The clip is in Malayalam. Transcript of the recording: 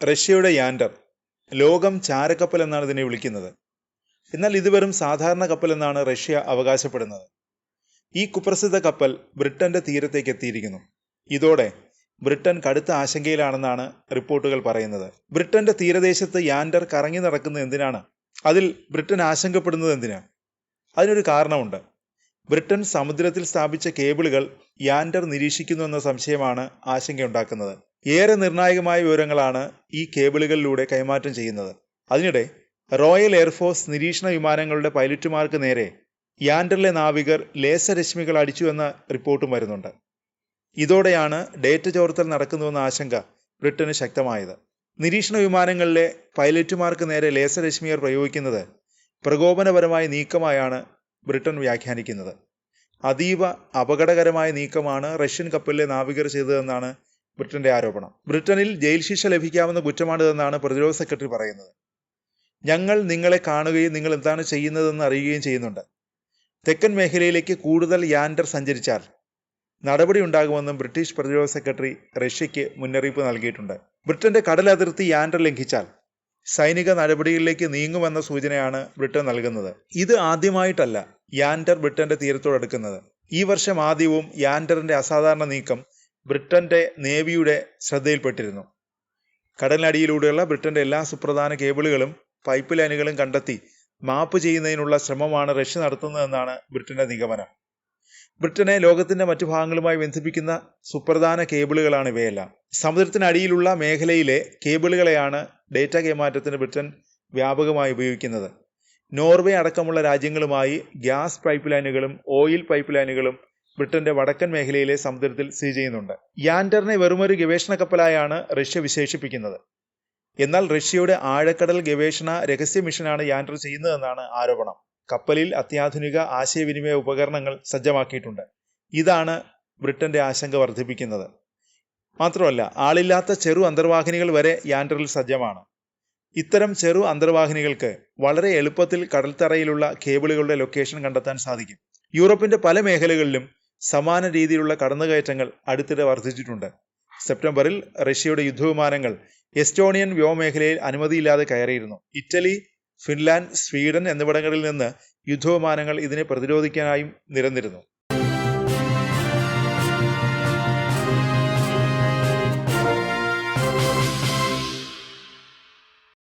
റഷ്യയുടെ യാൻഡർ ലോകം ചാരക്കപ്പൽ എന്നാണ് ഇതിനെ വിളിക്കുന്നത്. എന്നാൽ ഇത് വെറും സാധാരണ കപ്പൽ എന്നാണ് റഷ്യ അവകാശപ്പെടുന്നത്. ഈ കുപ്രസിദ്ധ കപ്പൽ ബ്രിട്ടന്റെ തീരത്തേക്ക് എത്തിയിരിക്കുന്നു. ഇതോടെ ബ്രിട്ടൻ കടുത്ത ആശങ്കയിലാണെന്നാണ് റിപ്പോർട്ടുകൾ പറയുന്നത്. ബ്രിട്ടന്റെ തീരദേശത്ത് യാൻഡർ കറങ്ങി നടക്കുന്നത് എന്തിനാണ്? അതിൽ ബ്രിട്ടൻ ആശങ്കപ്പെടുന്നത് എന്തിനാണ്? അതിനൊരു കാരണമുണ്ട്. ബ്രിട്ടൻ സമുദ്രത്തിൽ സ്ഥാപിച്ച കേബിളുകൾ യാൻഡർ നിരീക്ഷിക്കുന്നു എന്ന സംശയമാണ് ആശങ്കയുണ്ടാക്കുന്നത്. ഏറെ നിർണായകമായ വിവരങ്ങളാണ് ഈ കേബിളുകളിലൂടെ കൈമാറ്റം ചെയ്യുന്നത്. അതിനിടെ റോയൽ എയർഫോഴ്സ് നിരീക്ഷണ വിമാനങ്ങളുടെ പൈലറ്റുമാർക്ക് നേരെ യാൻഡറിലെ നാവികർ ലേസർ രശ്മികൾ അടിച്ചു എന്ന റിപ്പോർട്ടും വരുന്നുണ്ട്. ഇതോടെയാണ് ഡേറ്റ ചോർത്തൽ നടക്കുന്നുവെന്ന ആശങ്ക ബ്രിട്ടന് ശക്തമായത്. നിരീക്ഷണ വിമാനങ്ങളിലെ പൈലറ്റുമാർക്ക് നേരെ ലേസർ രശ്മികൾ പ്രയോഗിക്കുന്നത് പ്രകോപനപരമായ നീക്കമായാണ് ബ്രിട്ടൻ വ്യാഖ്യാനിക്കുന്നത്. അതീവ അപകടകരമായ നീക്കമാണ് റഷ്യൻ കപ്പലിലെ നാവികർ ചെയ്തതെന്നാണ് ബ്രിട്ടന്റെ ആരോപണം. ബ്രിട്ടനിൽ ജയിൽ ശിക്ഷ ലഭിക്കാവുന്ന കുറ്റമാണിതെന്നാണ് പ്രതിരോധ സെക്രട്ടറി പറയുന്നത്. ഞങ്ങൾ നിങ്ങളെ കാണുകയും നിങ്ങൾ എന്താണ് ചെയ്യുന്നതെന്ന് അറിയുകയും ചെയ്യുന്നുണ്ട്. തെക്കൻ മേഖലയിലേക്ക് കൂടുതൽ യാൻഡർ സഞ്ചരിച്ചാൽ നടപടി ഉണ്ടാകുമെന്നും ബ്രിട്ടീഷ് പ്രതിരോധ സെക്രട്ടറി റഷ്യയ്ക്ക് മുന്നറിയിപ്പ് നൽകിയിട്ടുണ്ട്. ബ്രിട്ടന്റെ കടൽ അതിർത്തി യാൻഡർ ലംഘിച്ചാൽ സൈനിക നടപടികളിലേക്ക് നീങ്ങുമെന്ന സൂചനയാണ് ബ്രിട്ടൻ നൽകുന്നത്. ഇത് ആദ്യമായിട്ടല്ല യാൻഡർ ബ്രിട്ടന്റെ തീരത്തോടടുക്കുന്നത്. ഈ വർഷം ആദ്യവും യാൻഡറിന്റെ അസാധാരണ നീക്കം ബ്രിട്ടന്റെ നേവിയുടെ ശ്രദ്ധയിൽപ്പെട്ടിരുന്നു. കടലിനടിയിലൂടെയുള്ള ബ്രിട്ടന്റെ എല്ലാ സുപ്രധാന കേബിളുകളും പൈപ്പ് ലൈനുകളും കണ്ടെത്തി മാപ്പ് ചെയ്യുന്നതിനുള്ള ശ്രമമാണ് റഷ്യ നടത്തുന്നതെന്നാണ് ബ്രിട്ടന്റെ നിഗമനം. ബ്രിട്ടനെ ലോകത്തിന്റെ മറ്റു ഭാഗങ്ങളുമായി ബന്ധിപ്പിക്കുന്ന സുപ്രധാന കേബിളുകളാണ് ഇവയെല്ലാം. സമുദ്രത്തിനടിയിലുള്ള മേഖലയിലെ കേബിളുകളെയാണ് ഡേറ്റ കൈമാറ്റത്തിന് ബ്രിട്ടൻ വ്യാപകമായി ഉപയോഗിക്കുന്നത്. നോർവേ അടക്കമുള്ള രാജ്യങ്ങളുമായി ഗ്യാസ് പൈപ്പ് ലൈനുകളും ഓയിൽ പൈപ്പ് ലൈനുകളും ബ്രിട്ടന്റെ വടക്കൻ മേഖലയിലെ സമുദ്രത്തിൽ സ്ഥിതി ചെയ്യുന്നുണ്ട്. യാൻഡറിനെ വെറുമൊരു ഗവേഷണ കപ്പലായാണ് റഷ്യ വിശേഷിപ്പിക്കുന്നത്. എന്നാൽ റഷ്യയുടെ ആഴക്കടൽ ഗവേഷണ രഹസ്യ മിഷനാണ് യാൻഡർ ചെയ്യുന്നതെന്നാണ് ആരോപണം. കപ്പലിൽ അത്യാധുനിക ആശയവിനിമയ ഉപകരണങ്ങൾ സജ്ജമാക്കിയിട്ടുണ്ട്. ഇതാണ് ബ്രിട്ടന്റെ ആശങ്ക വർദ്ധിപ്പിക്കുന്നത്. മാത്രമല്ല, ആളില്ലാത്ത ചെറു അന്തർവാഹിനികൾ വരെ യാൻഡറിൽ സജ്ജമാണ്. ഇത്തരം ചെറു അന്തർവാഹിനികൾക്ക് വളരെ എളുപ്പത്തിൽ കടൽത്തറയിലുള്ള കേബിളുകളുടെ ലൊക്കേഷൻ കണ്ടെത്താൻ സാധിക്കും. യൂറോപ്പിന്റെ പല മേഖലകളിലും സമാന രീതിയിലുള്ള കടന്നുകയറ്റങ്ങൾ അടുത്തിടെ വർദ്ധിച്ചിട്ടുണ്ട്. സെപ്റ്റംബറിൽ റഷ്യയുടെ യുദ്ധവിമാനങ്ങൾ എസ്റ്റോണിയൻ വ്യോമമേഖലയിൽ അനുമതിയില്ലാതെ കയറിയിരുന്നു. ഇറ്റലി, ഫിൻലാൻഡ്, സ്വീഡൻ എന്നിവിടങ്ങളിൽ നിന്ന് യുദ്ധവിമാനങ്ങൾ ഇതിനെ പ്രതിരോധിക്കാനായും നിരന്നിരുന്നു.